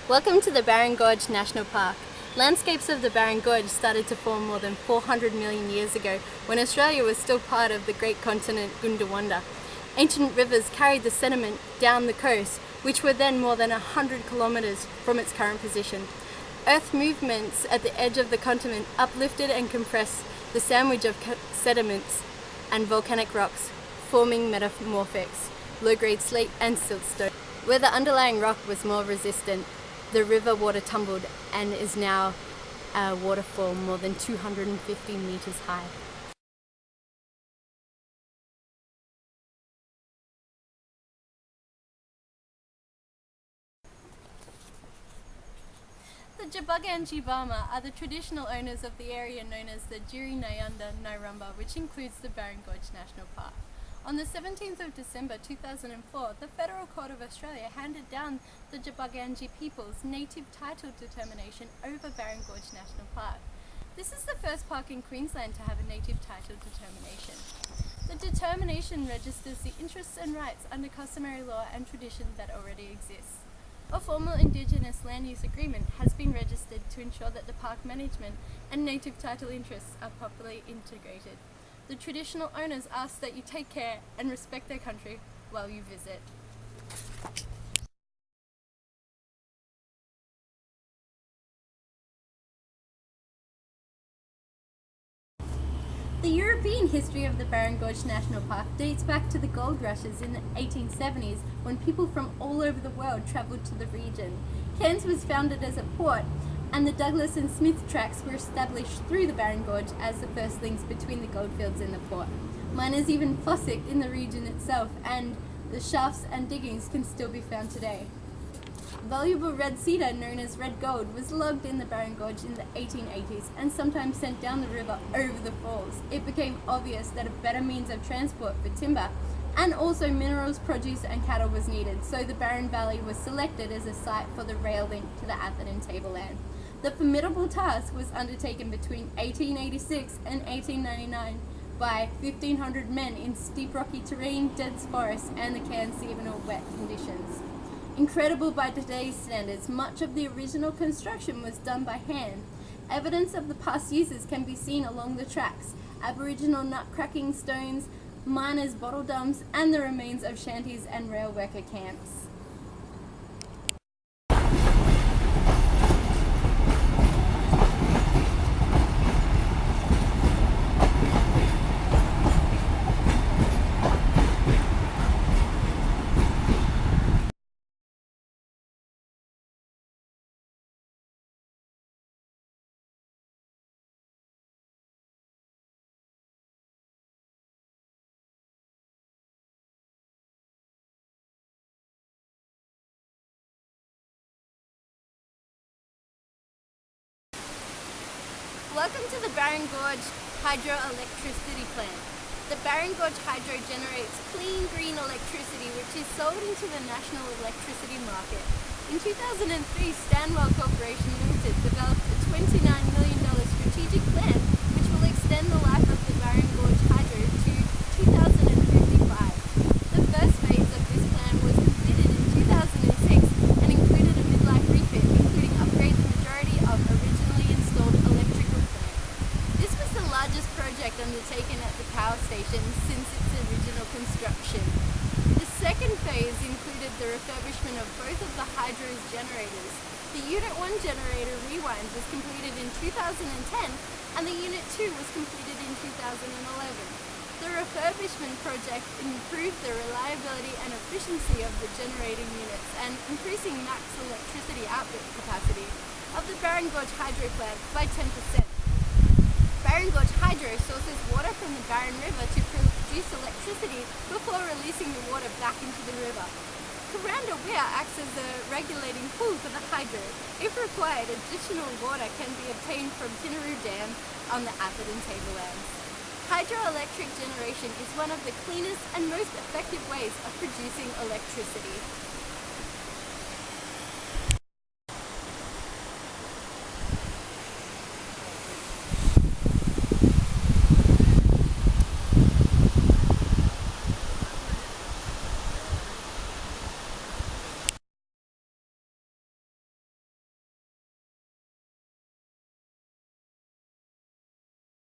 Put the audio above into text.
Welcome to the Barron Gorge National Park. Landscapes of the Barron Gorge started to form more than 400 million years ago when Australia was still part of the great continent Gondwana. Ancient rivers carried the sediment down the coast, which were then more than 100 kilometres from its current position. Earth movements at the edge of the continent uplifted and compressed the sandwich of sediments and volcanic rocks, forming metamorphics, low-grade slate and siltstone. Where the underlying rock was more resistant, the river water tumbled and is now a waterfall more than 250 metres high. The Jabuganji Bama are the traditional owners of the area known as the Jiri Nyanda Nairumba, which includes the Barron Gorge National Park. On the 17th of December 2004, the Federal Court of Australia handed down the Jabuganji people's native title determination over Barron Gorge National Park. This is the first park in Queensland to have a native title determination. The determination registers the interests and rights under customary law and tradition that already exists. A formal Indigenous land use agreement has been registered to ensure that the park management and native title interests are properly integrated. The traditional owners ask that you take care and respect their country while you visit. The European history of the Barron Gorge National Park dates back to the gold rushes in the 1870s when people from all over the world travelled to the region. Cairns was founded as a port, and the Douglas and Smith tracks were established through the Barron Gorge as the first links between the goldfields and the port. Miners even fossicked in the region itself, and the shafts and diggings can still be found today. Valuable red cedar known as red gold was logged in the Barron Gorge in the 1880s and sometimes sent down the river over the falls. It became obvious that a better means of transport for timber and also minerals, produce and cattle was needed, so the Barron Valley was selected as a site for the rail link to the Atherton tableland. The formidable task was undertaken between 1886 and 1899 by 1,500 men in steep rocky terrain, dense forests and the Cairns seasonal wet conditions. Incredible by today's standards, much of the original construction was done by hand. Evidence of the past uses can be seen along the tracks: Aboriginal nut-cracking stones, miners' bottle dumps, and the remains of shanties and rail worker camps. Welcome to the Barron Gorge hydroelectricity plant. The Barron Gorge Hydro generates clean green electricity which is sold into the national electricity market. In 2003, Stanwell Corporation Limited developed a $29 million strategic plan which will extend the life of the Barron Gorge Hydro to 2055. The first phase of this plan was completed in 2006 and included a midlife refit, including upgrade the majority of originally installed electrical plant. This was the largest project undertaken at the power station since its original construction. The second phase included the refurbishment of both of the hydro's generators. The Unit 1 generator rewind was completed in 2010 and the Unit 2 was completed in 2011. The refurbishment project improved the reliability and efficiency of the generating units and increasing max electricity output capacity of the Barron Gorge Hydro plant by 10%. Barron Gorge Hydro sources water from the Barron River to produce electricity before releasing the water back into the river. Kuranda Weir acts as a regulating pool for the hydro. If required, additional water can be obtained from Tinaroo Dam on the Atherton tablelands. Hydroelectric generation is one of the cleanest and most effective ways of producing electricity.